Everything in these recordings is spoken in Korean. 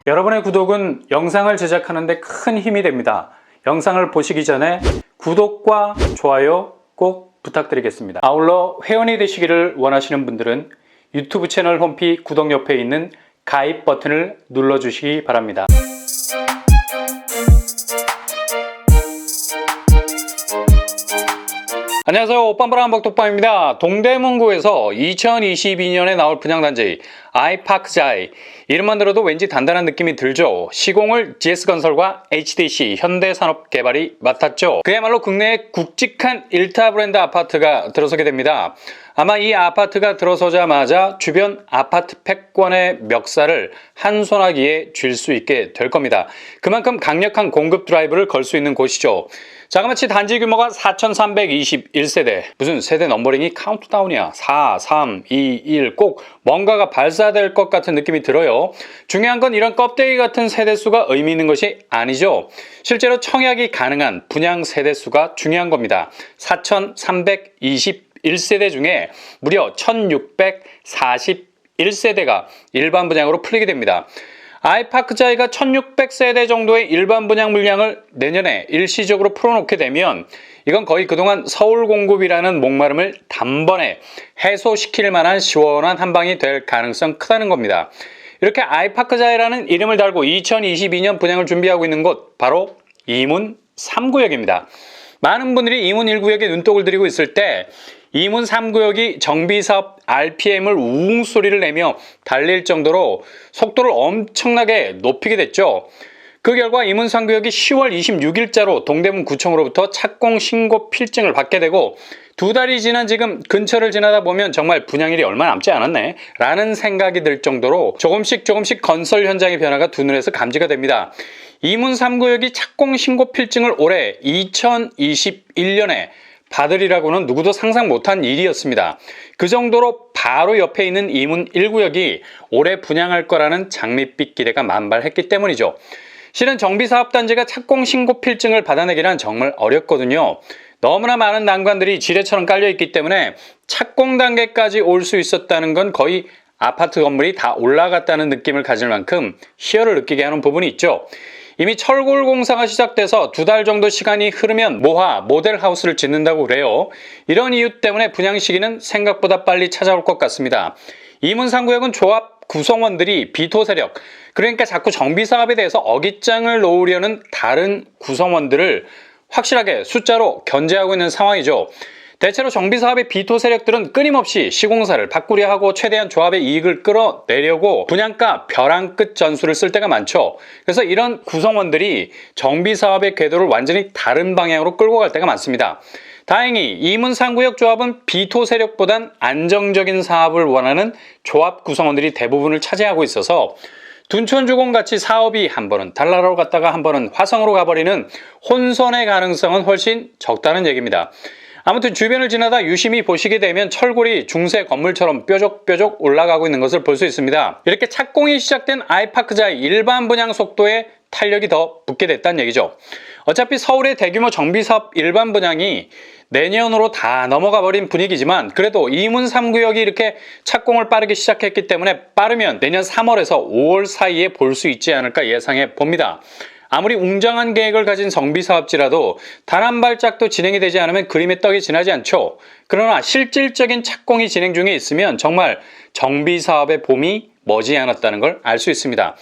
여러분의 구독은 영상을 제작하는 데 큰 힘이 됩니다. 영상을 보시기 전에 구독과 좋아요 꼭 부탁드리겠습니다. 아울러 회원이 되시기를 원하시는 분들은 유튜브 채널 홈피 구독 옆에 있는 가입 버튼을 눌러주시기 바랍니다. 안녕하세요. 오빤브라한박독방입니다. 동대문구에서 2022년에 나올 분양단지 아이파크자이, 이름만 들어도 왠지 단단한 느낌이 들죠. 시공을 GS건설과 HDC 현대산업개발이 맡았죠. 그야말로 국내의 굵직한 1타 브랜드 아파트가 들어서게 됩니다. 아마 이 아파트가 들어서자마자 주변 아파트 패권의 멱살을 한 소나기에 쥘 수 있게 될 겁니다. 그만큼 강력한 공급 드라이브를 걸 수 있는 곳이죠. 자그마치 단지 규모가 4,321세대. 무슨 세대 넘버링이 카운트다운이야. 4, 3, 2, 1. 꼭 뭔가가 발사될 것 같은 느낌이 들어요. 중요한 건 이런 껍데기 같은 세대수가 의미 있는 것이 아니죠. 실제로 청약이 가능한 분양 세대수가 중요한 겁니다. 4,321세대 중에 무려 1,641세대가 일반 분양으로 풀리게 됩니다. 아이파크자이가 1600세대 정도의 일반 분양 물량을 내년에 일시적으로 풀어놓게 되면 이건 거의 그동안 서울 공급이라는 목마름을 단번에 해소시킬 만한 시원한 한방이 될 가능성 크다는 겁니다. 이렇게 아이파크자이라는 이름을 달고 2022년 분양을 준비하고 있는 곳, 바로 이문 3구역입니다. 많은 분들이 이문 1구역에 눈독을 들이고 있을 때 이문 3구역이 정비사업 RPM을 우웅 소리를 내며 달릴 정도로 속도를 엄청나게 높이게 됐죠. 그 결과 이문 3구역이 10월 26일자로 동대문구청으로부터 착공 신고 필증을 받게 되고, 두 달이 지난 지금 근처를 지나다 보면 정말 분양일이 얼마 남지 않았네 라는 생각이 들 정도로 조금씩 건설 현장의 변화가 두 눈에서 감지가 됩니다. 이문 3구역이 착공 신고 필증을 올해 2021년에 받으리라고는 누구도 상상 못한 일이었습니다. 그 정도로 바로 옆에 있는 이문 1구역이 올해 분양할 거라는 장밋빛 기대가 만발했기 때문이죠. 실은 정비사업단지가 착공 신고 필증을 받아내기란 정말 어렵거든요. 너무나 많은 난관들이 지뢰처럼 깔려있기 때문에 착공 단계까지 올 수 있었다는 건 거의 아파트 건물이 다 올라갔다는 느낌을 가질 만큼 희열을 느끼게 하는 부분이 있죠. 이미 철골 공사가 시작돼서 두 달 정도 시간이 흐르면 모하 모델하우스를 짓는다고 그래요. 이런 이유 때문에 분양 시기는 생각보다 빨리 찾아올 것 같습니다. 이문 3구역은 조합 구성원들이 비토 세력, 그러니까 자꾸 정비사업에 대해서 어깃장을 놓으려는 다른 구성원들을 확실하게 숫자로 견제하고 있는 상황이죠. 대체로 정비사업의 비토 세력들은 끊임없이 시공사를 바꾸려 하고 최대한 조합의 이익을 끌어내려고 분양가 벼랑 끝 전술을 쓸 때가 많죠. 그래서 이런 구성원들이 정비사업의 궤도를 완전히 다른 방향으로 끌고 갈 때가 많습니다. 다행히 이문 3구역 조합은 비토 세력보단 안정적인 사업을 원하는 조합 구성원들이 대부분을 차지하고 있어서 둔촌주공같이 사업이 한 번은 달나라로 갔다가 한 번은 화성으로 가버리는 혼선의 가능성은 훨씬 적다는 얘기입니다. 아무튼 주변을 지나다 유심히 보시게 되면 철골이 중세 건물처럼 뾰족뾰족 올라가고 있는 것을 볼 수 있습니다. 이렇게 착공이 시작된 아이파크자이 일반 분양 속도에 탄력이 더 붙게 됐다는 얘기죠. 어차피 서울의 대규모 정비사업 일반 분양이 내년으로 다 넘어가 버린 분위기지만 그래도 이문 3구역이 이렇게 착공을 빠르게 시작했기 때문에 빠르면 내년 3월에서 5월 사이에 볼 수 있지 않을까 예상해 봅니다. 아무리 웅장한 계획을 가진 정비사업지라도 단 한 발짝도 진행이 되지 않으면 그림의 떡이 지나지 않죠. 그러나 실질적인 착공이 진행 중에 있으면 정말 정비사업의 봄이 머지않았다는 걸 알 수 있습니다.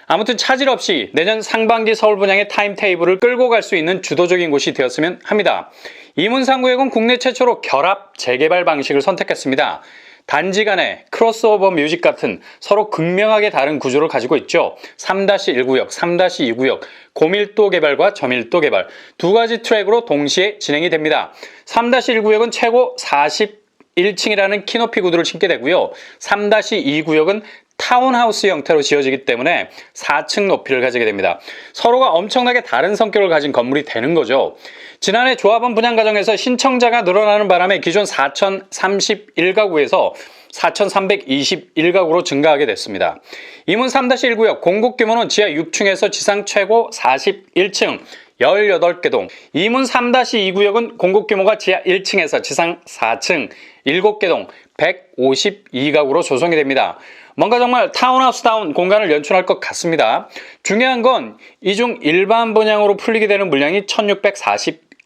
아무튼 차질 없이 내년 상반기 서울 분양의 타임테이블을 끌고 갈 수 있는 주도적인 곳이 되었으면 합니다. 이문 3구역은 국내 최초로 결합 재개발 방식을 선택했습니다. 단지 간의 크로스오버 뮤직 같은 서로 극명하게 다른 구조를 가지고 있죠. 3-1구역, 3-2구역, 고밀도 개발과 저밀도 개발 두 가지 트랙으로 동시에 진행이 됩니다. 3-1구역은 최고 41층이라는 키높이 구도를 신게 되고요. 3-2구역은 타운하우스 형태로 지어지기 때문에 4층 높이를 가지게 됩니다. 서로가 엄청나게 다른 성격을 가진 건물이 되는 거죠. 지난해 조합원 분양 과정에서 신청자가 늘어나는 바람에 기존 4,031가구에서 4,321가구로 증가하게 됐습니다. 이문 3-1구역 공급 규모는 지하 6층에서 지상 최고 41층, 18개 동, 이문 3-2구역은 공급 규모가 지하 1층에서 지상 4층, 7개 동, 152가구로 조성이 됩니다. 뭔가 정말 타운하우스다운 공간을 연출할 것 같습니다. 중요한 건 이 중 일반 분양으로 풀리게 되는 물량이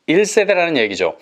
1641세대라는 얘기죠.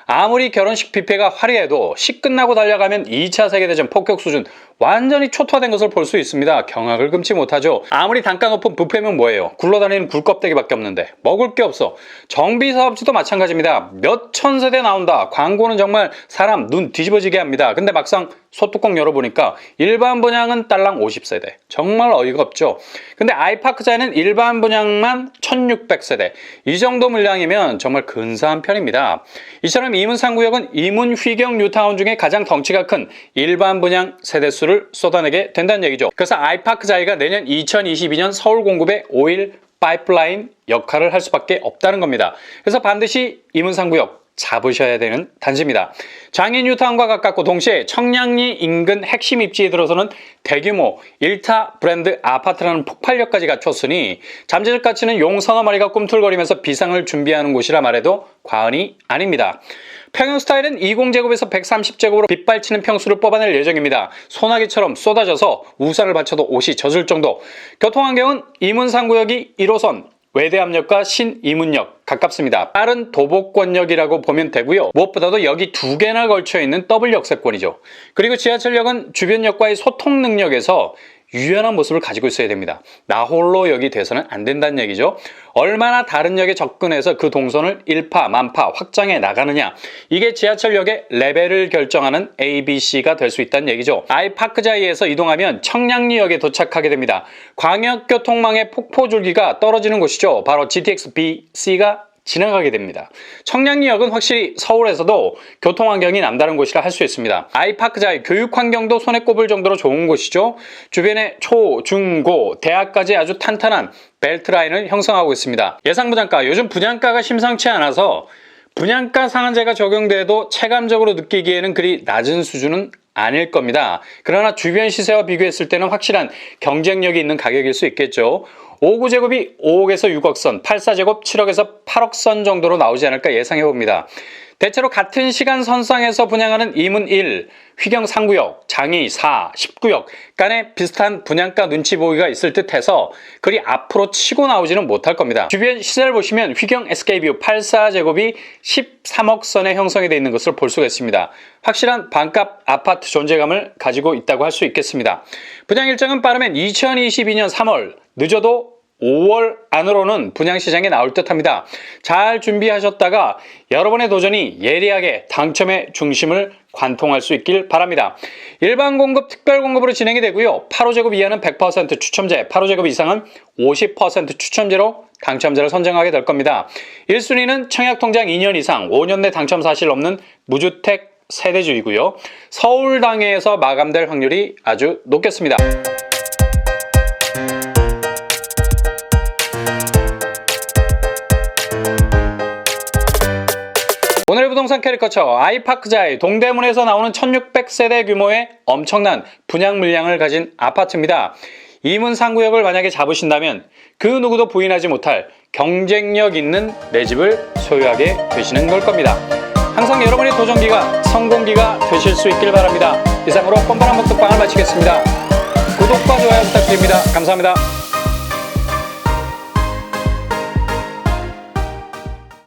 아무리 결혼식 뷔페가 화려해도 식 끝나고 달려가면 2차 세계대전 폭격 수준 완전히 초토화된 것을 볼 수 있습니다. 경악을 금치 못하죠. 아무리 단가 높은 뷔페면 뭐예요? 굴러다니는 굴껍데기밖에 없는데 먹을 게 없어. 정비사업지도 마찬가지입니다. 몇 천 세대 나온다. 광고는 정말 사람 눈 뒤집어지게 합니다. 근데 막상 소뚜껑 열어보니까 일반 분양은 딸랑 50세대. 정말 어이가 없죠. 근데 아이파크자에는 일반 분양만 1600세대. 이 정도 물량이면 정말 근사한 편입니다. 이처럼 이문 3구역은 이문 휘경 뉴타운 중에 가장 덩치가 큰 일반 분양 세대수를 쏟아내게 된다는 얘기죠. 그래서 아이파크자이가 내년 2022년 서울 공급의 오일 파이프라인 역할을 할 수밖에 없다는 겁니다. 그래서 반드시 이문 3구역 잡으셔야 되는 단지입니다. 장인 뉴타운과 가깝고 동시에 청량리 인근 핵심 입지에 들어서는 대규모 1타 브랜드 아파트라는 폭발력까지 갖췄으니 잠재적 가치는 용 서너 마리가 꿈틀거리면서 비상을 준비하는 곳이라 말해도 과언이 아닙니다. 평형 스타일은 20제곱에서 130제곱으로 빗발치는 평수를 뽑아낼 예정입니다. 소나기처럼 쏟아져서 우산을 받쳐도 옷이 젖을 정도. 교통환경은 이문 3구역이 1호선 외대암역과 신이문역 가깝습니다. 빠른 도보권역이라고 보면 되고요. 무엇보다도 여기 2개나 걸쳐있는 더블 역세권이죠. 그리고 지하철역은 주변역과의 소통 능력에서 유연한 모습을 가지고 있어야 됩니다. 나 홀로 역이 돼서는 안 된다는 얘기죠. 얼마나 다른 역에 접근해서 그 동선을 일파, 만파, 확장해 나가느냐. 이게 지하철역의 레벨을 결정하는 ABC가 될 수 있다는 얘기죠. 아이파크자이에서 이동하면 청량리역에 도착하게 됩니다. 광역교통망의 폭포줄기가 떨어지는 곳이죠. 바로 GTX-BC가 지나가게 됩니다. 청량리역은 확실히 서울에서도 교통환경이 남다른 곳이라 할 수 있습니다. 아이파크자의 교육환경도 손에 꼽을 정도로 좋은 곳이죠. 주변에 초, 중, 고, 대학까지 아주 탄탄한 벨트라인을 형성하고 있습니다. 예상 분양가, 요즘 분양가가 심상치 않아서 분양가 상한제가 적용돼도 체감적으로 느끼기에는 그리 낮은 수준은 아닐 겁니다. 그러나 주변 시세와 비교했을 때는 확실한 경쟁력이 있는 가격일 수 있겠죠. 5구제곱이 5억에서 6억 선, 8사제곱 7억에서 8억 선 정도로 나오지 않을까 예상해봅니다. 대체로 같은 시간 선상에서 분양하는 이문 1, 휘경 3구역, 장이 4, 10구역 간에 비슷한 분양가 눈치 보기가 있을 듯해서 그리 앞으로 치고 나오지는 못할 겁니다. 주변 시세를 보시면 휘경 SK뷰 84제곱이 13억 선에 형성이 되어 있는 것을 볼 수가 있습니다. 확실한 반값 아파트 존재감을 가지고 있다고 할 수 있겠습니다. 분양 일정은 빠르면 2022년 3월, 늦어도 5월 안으로는 분양시장에 나올 듯합니다. 잘 준비하셨다가 여러분의 도전이 예리하게 당첨의 중심을 관통할 수 있길 바랍니다. 일반 공급, 특별 공급으로 진행이 되고요. 8호제곱 이하는 100% 추첨제, 8호제곱 이상은 50% 추첨제로 당첨자를 선정하게 될 겁니다. 1순위는 청약통장 2년 이상, 5년 내 당첨 사실 없는 무주택 세대주이고요. 서울당에서 마감될 확률이 아주 높겠습니다. 오늘의 부동산 캐리커처 아이파크자이 동대문에서 나오는 1600세대 규모의 엄청난 분양 물량을 가진 아파트입니다. 이문 3구역을 만약에 잡으신다면 그 누구도 부인하지 못할 경쟁력 있는 내 집을 소유하게 되시는 걸 겁니다. 항상 여러분의 도전기가 성공기가 되실 수 있길 바랍니다. 이상으로 뻔뻔한 먹방을 마치겠습니다. 구독과 좋아요 부탁드립니다. 감사합니다.